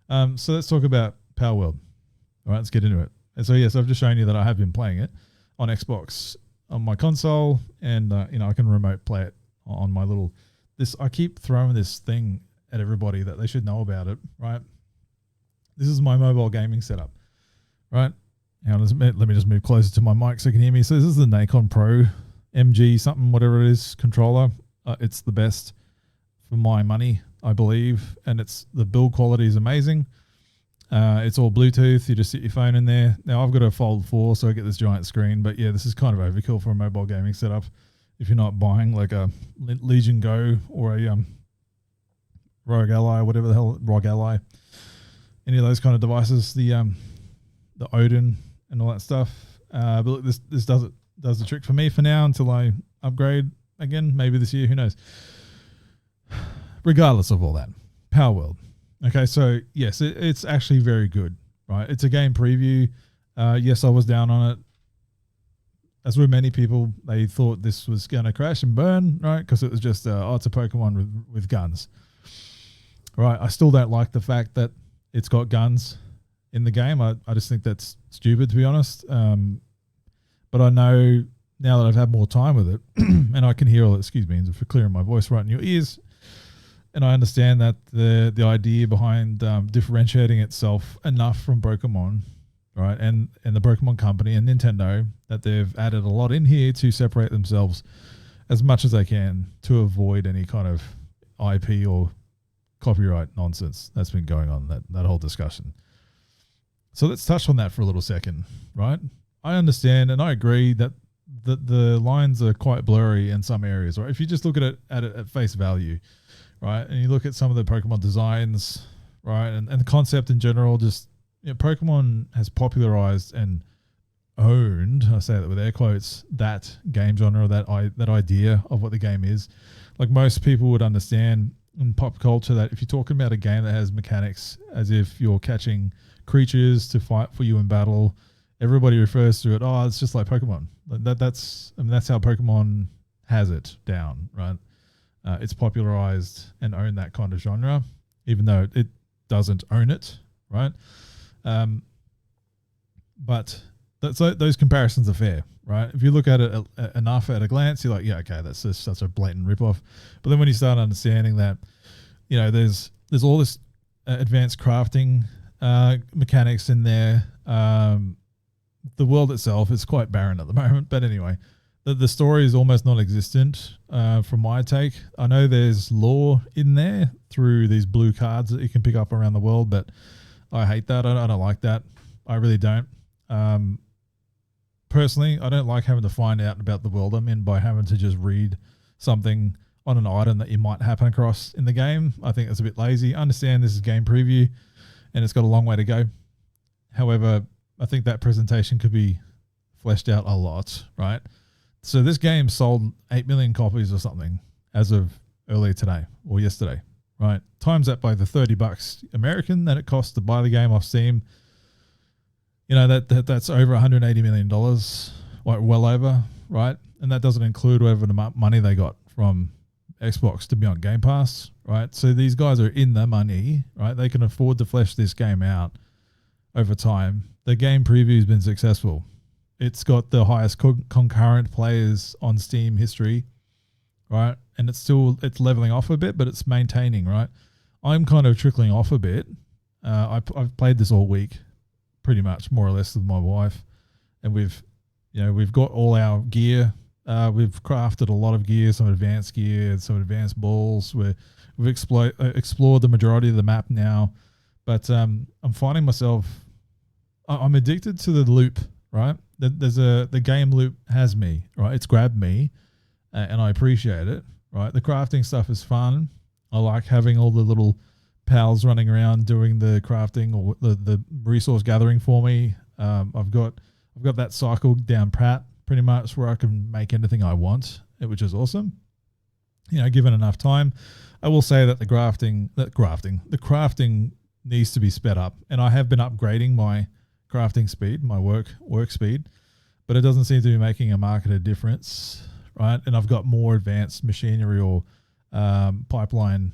So let's talk about Palworld. All right, let's get into it. And so yes, I've just shown you that I have been playing it on Xbox on my console, and I can remote play it on my little. This I keep throwing this thing at everybody that they should know about it. Right, this is my mobile gaming setup. Right, now let me just move closer to my mic so you can hear me. So this is the Nacon Pro MG something whatever it is controller. It's the best for my money, I believe, and the build quality is amazing. It's all Bluetooth. You just sit your phone in there. Now I've got a Fold 4, so I get this giant screen. But yeah, this is kind of overkill for a mobile gaming setup. If you're not buying like a Legion Go or a Rogue Ally, whatever the hell, ROG Ally, any of those kind of devices, the Odin and all that stuff. But look, this does the trick for me for now until I upgrade again, maybe this year. Who knows? Regardless of all that, Palworld. Okay, so yes, it's actually very good, right? It's a game preview. Yes, I was down on it. As were many people, they thought this was going to crash and burn, right? Because it was just, it's a Pokemon with guns. Right, I still don't like the fact that it's got guns in the game. I just think that's stupid, to be honest. But I know now that I've had more time with it, and I can hear all, excuse me, for clearing my voice right in your ears, and I understand that the idea behind differentiating itself enough from Pokemon, right, and the Pokemon Company and Nintendo, that they've added a lot in here to separate themselves as much as they can to avoid any kind of IP or copyright nonsense that's been going on, that whole discussion. So let's touch on that for a little second, right? I understand and I agree that the lines are quite blurry in some areas, right? If you just look at it at face value, right, and you look at some of the Pokemon designs, right, and the concept in general, just Pokemon has popularized and owned, I say that with air quotes, that game genre, that idea of what the game is. Like most people would understand in pop culture that if you're talking about a game that has mechanics as if you're catching creatures to fight for you in battle, everybody refers to it, it's just like Pokemon. That's how Pokemon has it down, right? It's popularized and owned that kind of genre, even though it doesn't own it, right? But those comparisons are fair, right? If you look at it enough at a glance, you're like, yeah, okay, that's just such a blatant ripoff. But then when you start understanding that, there's all this advanced crafting mechanics in there. The world itself is quite barren at the moment, but anyway, the story is almost non-existent from my take. I know there's lore in there through these blue cards that you can pick up around the world, but I hate that. I don't like that. I really don't. Personally, I don't like having to find out about the world I'm in by having to just read something on an item that you might happen across in the game. I think that's a bit lazy. I understand this is game preview and it's got a long way to go. However, I think that presentation could be fleshed out a lot, right? So this game sold 8 million copies or something as of earlier today or yesterday, right? Times that by the $30 American that it costs to buy the game off Steam. That's over $180 million, like well over, right? And that doesn't include whatever the money they got from Xbox to be on Game Pass, right? So these guys are in the money, right? They can afford to flesh this game out over time. The game preview has been successful. It's got the highest concurrent players on Steam history, right? And it's leveling off a bit, but it's maintaining, right? I'm kind of trickling off a bit. I've played this all week, pretty much more or less with my wife, and we've got all our gear. We've crafted a lot of gear, some advanced gear, some advanced balls. We've explored the majority of the map now, but I'm finding myself, I'm addicted to the loop, right? The game loop has me, right? It's grabbed me, and I appreciate it, right? The crafting stuff is fun. I like having all the little pals running around doing the crafting or the resource gathering for me. I've got that cycle down pat pretty much where I can make anything I want, which is awesome. Given enough time. I will say that the crafting needs to be sped up, and I have been upgrading my crafting speed, my work speed, but it doesn't seem to be making a marketed difference, right? And I've got more advanced machinery or pipeline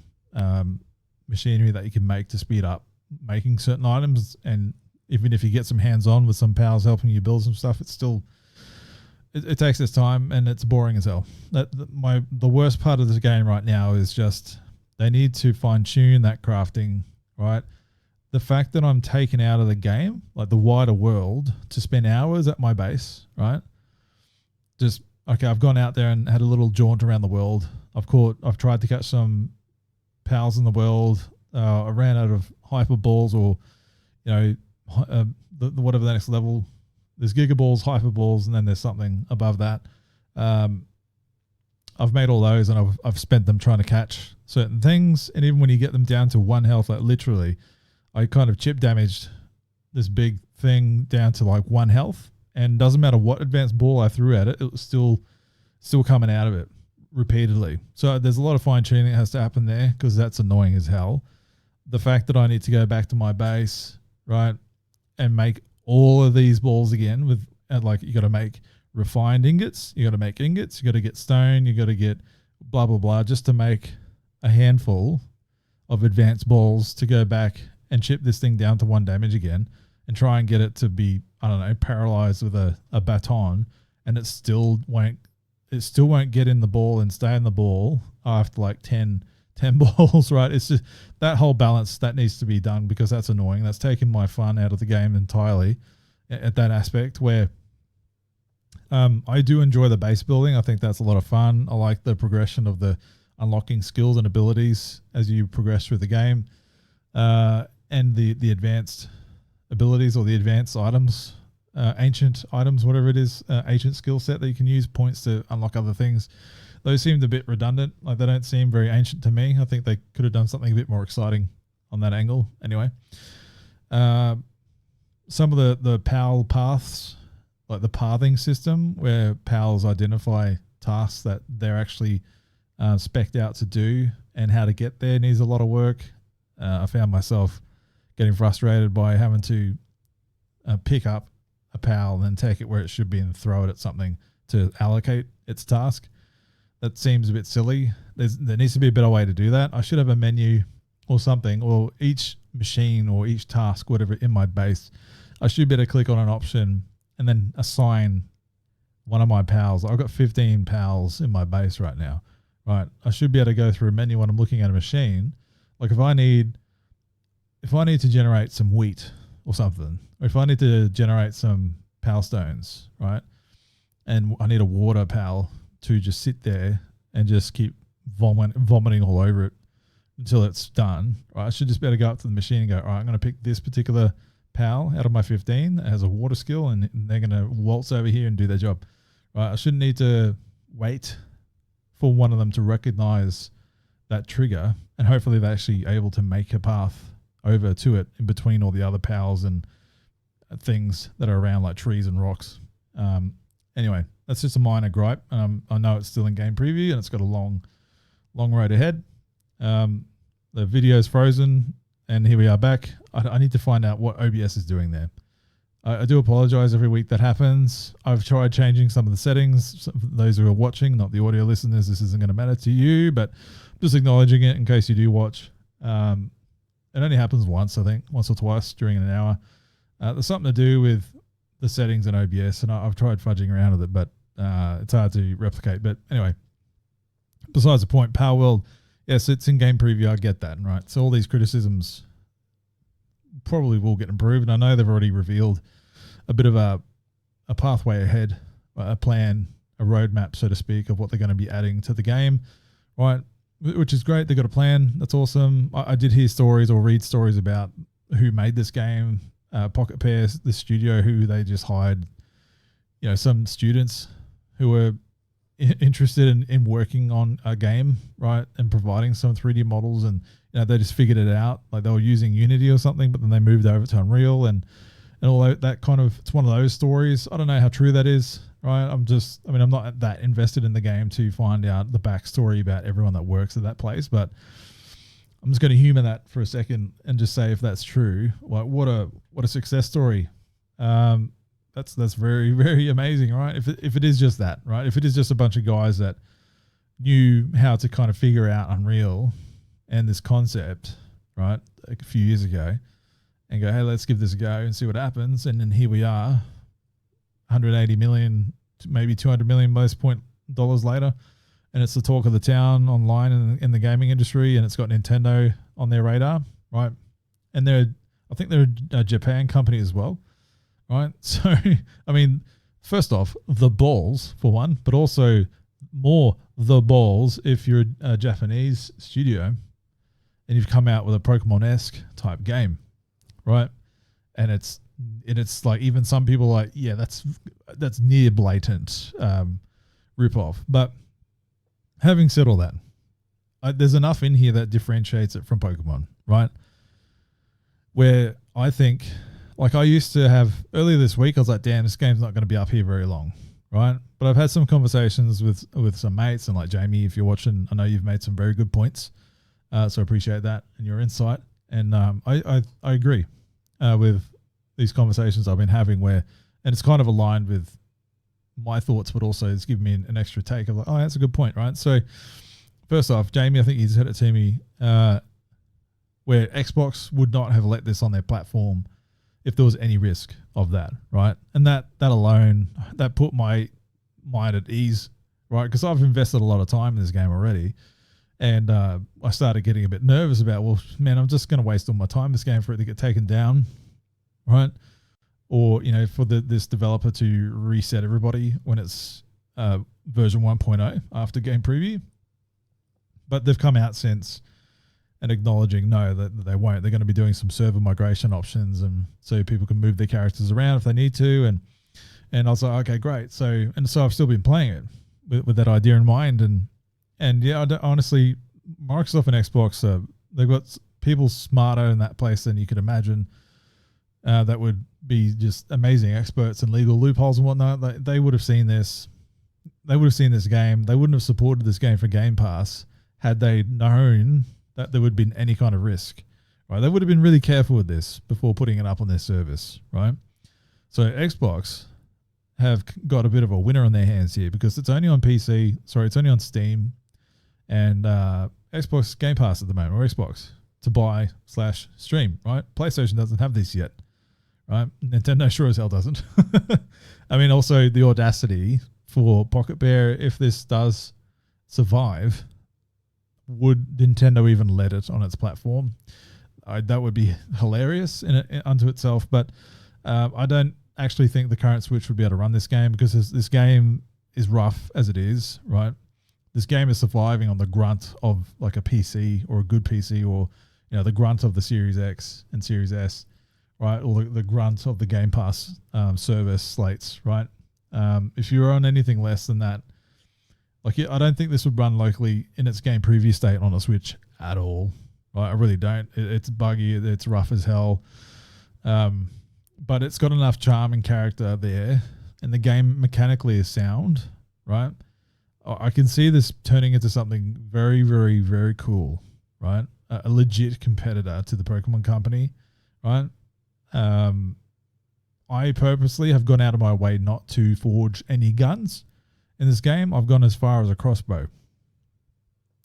machinery that you can make to speed up making certain items, and even if you get some hands on with some pals helping you build some stuff, it's still it takes its time and it's boring as hell. The worst part of this game right now is just they need to fine tune that crafting, right? The fact that I'm taken out of the game, like the wider world, to spend hours at my base, right? Just, okay, I've gone out there and had a little jaunt around the world. I've tried to catch some pals in the world. I ran out of hyper balls, or, whatever the next level. There's gigaballs, hyper balls, and then there's something above that. I've made all those, and I've spent them trying to catch certain things. And even when you get them down to 1 health, like literally, I kind of chip damaged this big thing down to like 1 health, and doesn't matter what advanced ball I threw at it, it was still coming out of it repeatedly. So there's a lot of fine tuning that has to happen there, because that's annoying as hell. The fact that I need to go back to my base, right, and make all of these balls again with, like, you got to make refined ingots, you got to make ingots, you got to get stone, you got to get blah, blah, blah, just to make a handful of advanced balls to go back and chip this thing down to 1 damage again and try and get it to be, I don't know, paralyzed with a baton, and it still won't get in the ball and stay in the ball after like 10 balls, right? It's just that whole balance that needs to be done, because that's annoying. That's taken my fun out of the game entirely at that aspect, where I do enjoy the base building. I think that's a lot of fun. I like the progression of the unlocking skills and abilities as you progress through the game. And the advanced abilities, or the advanced items, ancient items, whatever it is, ancient skill set that you can use points to unlock other things. Those seemed a bit redundant. Like, they don't seem very ancient to me. I think they could have done something a bit more exciting on that angle. Anyway, some of the PAL paths, like the pathing system, where PALs identify tasks that they're actually spec'd out to do, and how to get there, needs a lot of work. I found myself getting frustrated by having to pick up a PAL and then take it where it should be and throw it at something to allocate its task. That seems a bit silly. There needs to be a better way to do that. I should have a menu or something, or each machine or each task, whatever, in my base, I should be able to click on an option and then assign one of my pals. I've got 15 pals in my base right now, right? I should be able to go through a menu when I'm looking at a machine. Like, if I need to generate some wheat or something, or if I need to generate some pal stones, right, and I need a water pal to just sit there and just keep vomiting all over it until it's done, right? I should just be able to go up to the machine and go, all right, I'm going to pick this particular pal out of my 15 that has a water skill, and they're going to waltz over here and do their job, right? I shouldn't need to wait for one of them to recognize that trigger, and hopefully they're actually able to make a path over to it in between all the other pals and things that are around, like trees and rocks. Anyway, that's just a minor gripe. I know it's still in game preview, and it's got a long road ahead. The video's frozen, and here we are back. I need to find out what OBS is doing there. I do apologize every week that happens. I've tried changing some of the settings. Those who are watching, not the audio listeners, this isn't going to matter to you, but just acknowledging it in case you do watch. It only happens once, I think, once or twice during an hour. There's something to do with the settings in OBS, and I've tried fudging around with it, but it's hard to replicate. But anyway, besides the point, Palworld, yes, it's in game preview. I get that, right? So all these criticisms probably will get improved, and I know they've already revealed a bit of a pathway ahead, a plan, a roadmap, so to speak, of what they're going to be adding to the game, right? Which is great. They've got a plan. That's awesome. I did hear stories or read stories about who made this game. Pocket Pair, the studio, who they just hired, some students who were interested in working on a game, right, and providing some 3D models, and they just figured it out. Like, they were using Unity or something, but then they moved over to Unreal and all that kind of. It's one of those stories. I don't know how true that is, right? I'm not that invested in the game to find out the backstory about everyone that works at that place, but I'm just going to humor that for a second and just say, if that's true, like, what a success story. That's very, very amazing, right? If it is just that, right? If it is just a bunch of guys that knew how to kind of figure out Unreal and this concept, right, like a few years ago, and go, hey, let's give this a go and see what happens. And then here we are, 180 million, maybe 200 million most point dollars later. And it's the talk of the town online and in the gaming industry. And it's got Nintendo on their radar, right? And I think they're a Japan company as well, right? So, I mean, first off, the balls for one, but also more the balls if you're a Japanese studio and you've come out with a Pokemon-esque type game, right? And it's like, even some people are like, yeah, that's near blatant rip-off. But having said all that, there's enough in here that differentiates it from Pokemon, right? Where I think, like I used to have earlier this week, I was like, damn, this game's not going to be up here very long, right? But I've had some conversations with some mates, and like Jamie, if you're watching, I know you've made some very good points. So I appreciate that and your insight. And I agree with these conversations I've been having and it's kind of aligned with my thoughts, but also it's given me an extra take of like, oh, that's a good point, right? So first off, Jamie, I think you said it to me, where Xbox would not have let this on their platform if there was any risk of that, right? And that alone, that put my mind at ease, right? Because I've invested a lot of time in this game already. And I started getting a bit nervous about, well, man, I'm just going to waste all my time in this game for it to get taken down, right? Or, you know, for this developer to reset everybody when it's version 1.0 after game preview. But they've come out since and acknowledging, no, that they won't. They're going to be doing some server migration options, and so people can move their characters around if they need to. And I was like, okay, great. So I've still been playing it with that idea in mind. And yeah, honestly, Microsoft and Xbox, they've got people smarter in that place than you could imagine. That would be just amazing experts in legal loopholes and whatnot. They would have seen this. They would have seen this game. They wouldn't have supported this game for Game Pass had they known that there would have been any kind of risk, right? They would have been really careful with this before putting it up on their service, right? So Xbox have got a bit of a winner on their hands here because it's only on PC. Sorry, it's only on Steam and Xbox Game Pass at the moment, or Xbox to buy/stream, right? PlayStation doesn't have this yet, right? Nintendo sure as hell doesn't. I mean, also the audacity for Pocket Bear, if this does survive, would Nintendo even let it on its platform? That would be hilarious unto itself, but I don't actually think the current Switch would be able to run this game because this game is rough as it is, right? This game is surviving on the grunt of like a PC or a good PC, or you know, the grunt of the Series X and Series S, right? Or the grunt of the Game Pass service slates, right? If you're on anything less than that, like I don't think this would run locally in its game preview state on a Switch at all. Right? I really don't. It's buggy. It's rough as hell. But it's got enough charm and character there, and the game mechanically is sound, right? I can see this turning into something very, very, very cool, right? A legit competitor to the Pokemon Company, right? I purposely have gone out of my way not to forge any guns in this game. I've gone as far as a crossbow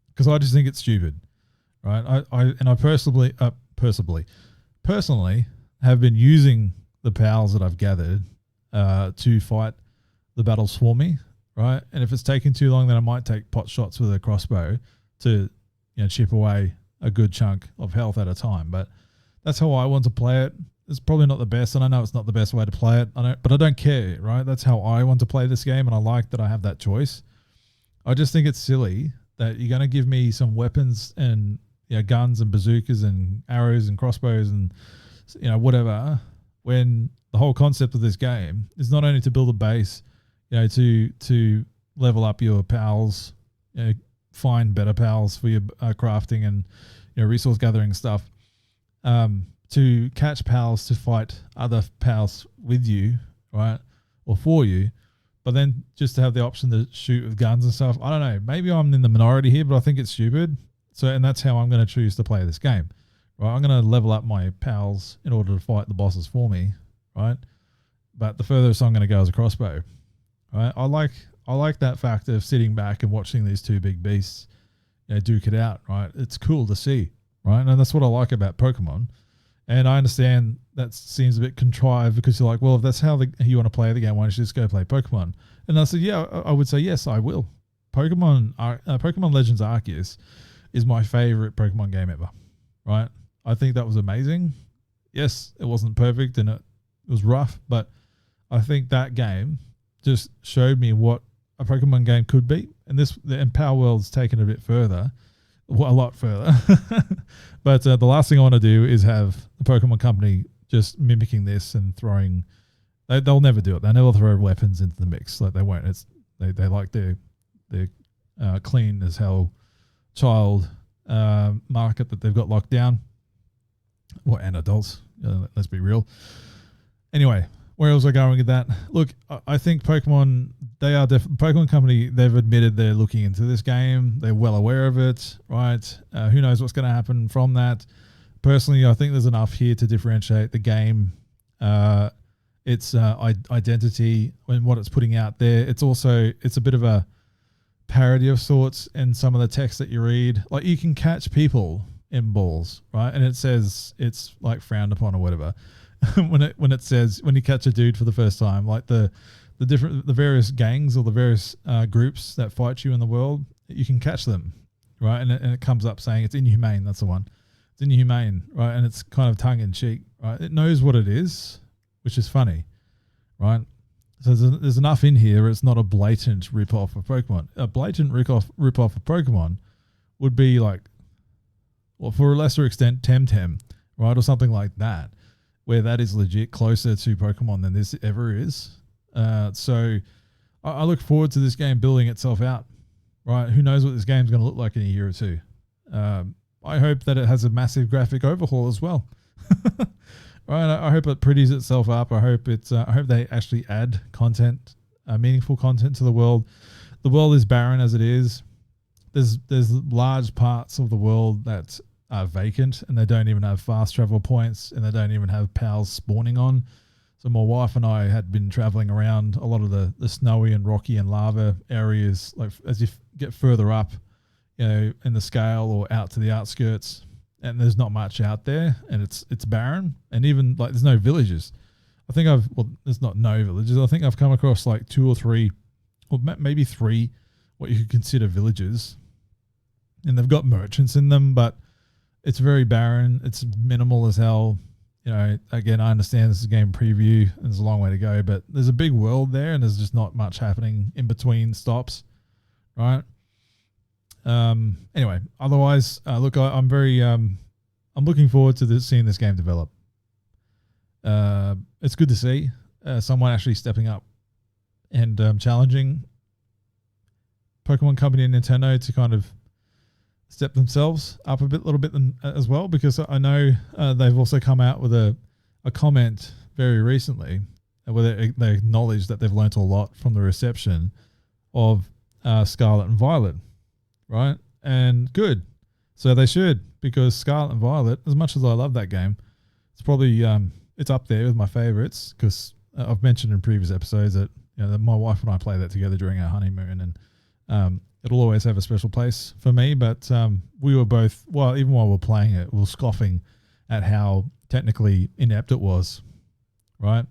because I just think it's stupid, right? I personally have been using the pals that I've gathered to fight the battles for me, right? And if it's taking too long, then I might take pot shots with a crossbow to, chip away a good chunk of health at a time. But that's how I want to play it. It's probably not the best, and I know it's not the best way to play it. But I don't care, right? That's how I want to play this game, and I like that I have that choice. I just think it's silly that you're going to give me some weapons and guns and bazookas and arrows and crossbows and whatever, when the whole concept of this game is not only to build a base, to level up your pals, find better pals for your crafting and resource gathering stuff, to catch pals to fight other pals with you, right, or for you, but then just to have the option to shoot with guns and stuff. I don't know. Maybe I'm in the minority here, but I think it's stupid. So, and that's how I'm going to choose to play this game, right? I'm going to level up my pals in order to fight the bosses for me, right? But the furthest I'm going to go is a crossbow, right? I like that fact of sitting back and watching these two big beasts, duke it out, right? It's cool to see, right? And that's what I like about Pokemon, And I understand that seems a bit contrived because you're like, well, if that's how you want to play the game, why don't you just go play Pokemon? And I said, yeah, I would say yes, I will. Pokemon Legends Arceus is my favorite Pokemon game ever, right? I think that was amazing. Yes, it wasn't perfect and it was rough, but I think that game just showed me what a Pokemon game could be. And Palworld's taken it a bit further, well, a lot further. But the last thing I want to do is have the Pokemon company just mimicking this and throwing. They'll never do it. They'll never throw weapons into the mix. Like they won't. They like their clean as hell child market that they've got locked down. Well, and adults. Let's be real. Anyway, where else was I going with that? Look, I think Pokemon, Pokemon Company, they've admitted they're looking into this game. They're well aware of it, right? Who knows what's going to happen from that? Personally, I think there's enough here to differentiate the game, its identity and what it's putting out there. It's a bit of a parody of sorts in some of the text that you read. Like you can catch people in balls, right? And it says it's like frowned upon or whatever. when it says when you catch a dude for the first time, like the various gangs or the various groups that fight you in the world, you can catch them, right? And it comes up saying it's inhumane. That's the one. It's inhumane, right? And it's kind of tongue in cheek, right? It knows what it is, which is funny, right? So there's enough in here where it's not a blatant rip-off of Pokemon. A blatant rip-off of Pokemon would be like, well, for a lesser extent, Temtem, right? Or something like that, where that is legit closer to Pokemon than this ever is. So I look forward to this game building itself out, right? Who knows what this game's going to look like in a year or two. I hope that it has a massive graphic overhaul as well. Right? I hope it pretties itself up. I hope they actually add content, meaningful content to the world. The world is barren as it is. There's large parts of the world that are vacant and they don't even have fast travel points and they don't even have pals spawning on. So my wife and I had been traveling around a lot of the snowy and rocky and lava areas, like as you get further up, in the Skal or out to the outskirts, and there's not much out there and it's barren, and even like there's no villages. There's not no villages. I think I've come across like 2 or 3 or maybe 3 what you could consider villages, and they've got merchants in them, but it's very barren. It's minimal as hell. Again, I understand this is a game preview and there's a long way to go, but there's a big world there and there's just not much happening in between stops, right? Anyway, otherwise, look, I'm very, I'm looking forward to seeing this game develop. It's good to see someone actually stepping up and challenging Pokemon Company and Nintendo to kind of step themselves up a little bit as well, because I know they've also come out with a comment very recently where they acknowledge that they've learnt a lot from the reception of Scarlet and Violet, right? And good. So they should, because Scarlet and Violet, as much as I love that game, it's probably it's up there with my favorites, because I've mentioned in previous episodes that that my wife and I play that together during our honeymoon, and it'll always have a special place for me. But we were both, even while we were playing it, we were scoffing at how technically inept it was, right?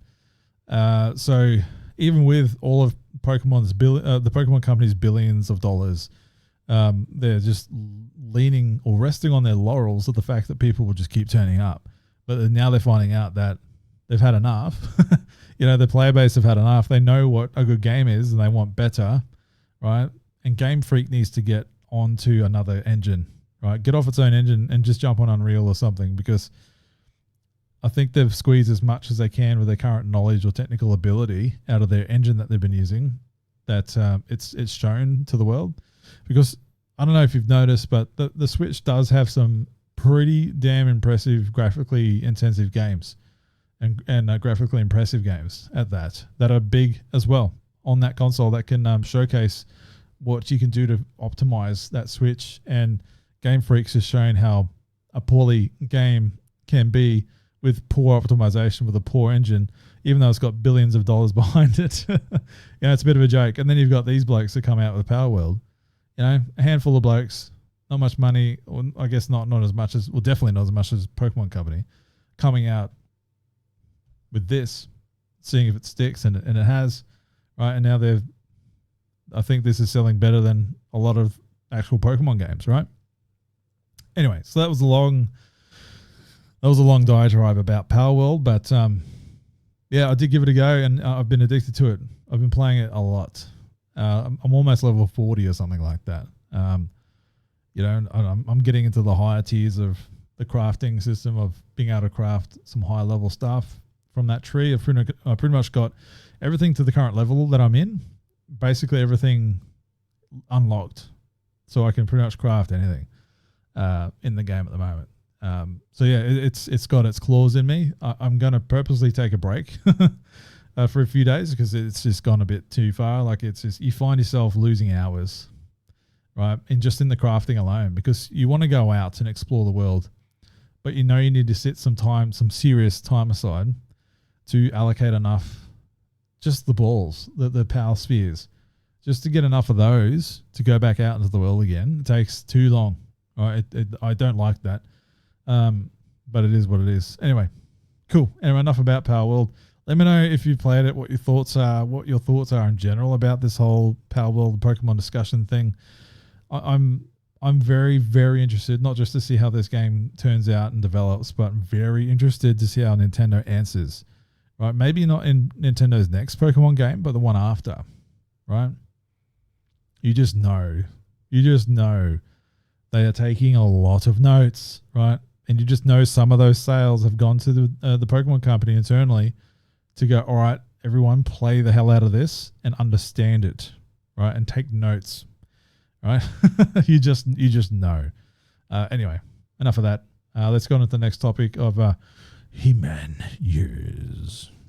So even with all of Pokemon's the Pokemon Company's billions of dollars, they're just leaning or resting on their laurels of the fact that people will just keep turning up. But now they're finding out that they've had enough. The player base have had enough. They know what a good game is and they want better, right? And Game Freak needs to get onto another engine, right? Get off its own engine and just jump on Unreal or something, because I think they've squeezed as much as they can with their current knowledge or technical ability out of their engine that they've been using, that it's shown to the world. Because I don't know if you've noticed, but the Switch does have some pretty damn impressive graphically intensive games and graphically impressive games at that are big as well on that console that can showcase what you can do to optimize that Switch. And Game Freaks has shown how a poorly game can be with poor optimization with a poor engine, even though it's got billions of dollars behind it. It's a bit of a joke. And then you've got these blokes that come out with Palworld, a handful of blokes, not much money, or I guess not as much as, well, definitely not as much as Pokemon Company, coming out with this, seeing if it sticks, and it has, right? And now I think this is selling better than a lot of actual Pokemon games, right? Anyway, so that was a long diatribe about Palworld, but yeah, I did give it a go, and I've been addicted to it. I've been playing it a lot. I'm almost level 40 or something like that. You know, I'm getting into the higher tiers of the crafting system of being able to craft some high level stuff from that tree. I pretty much got everything to the current level that I'm in, basically everything unlocked, so I can pretty much craft anything in the game at the moment. So yeah, it's got its claws in me. I'm going to purposely take a break for a few days because it's just gone a bit too far. Like, it's just, you find yourself losing hours, right? And just in the crafting alone, because you want to go out and explore the world, but you know you need to set some serious time aside to allocate enough, just the balls, the power spheres, just to get enough of those to go back out into the world again. It takes too long. Right? I don't like that. But it is what it is. Anyway, cool. Anyway, enough about Palworld. Let me know if you've played it, what your thoughts are in general about this whole Palworld Pokemon discussion thing. I'm very, very interested, not just to see how this game turns out and develops, but I'm very interested to see how Nintendo answers. Right? Maybe not in Nintendo's next Pokemon game, but the one after. Right? You just know. They are taking a lot of notes, right? And you just know some of those sales have gone to the Pokemon company internally to go, all right, everyone play the hell out of this and understand it, right? And take notes, right? you just know. Anyway, enough of that. Let's go on to the next topic of He-Man years.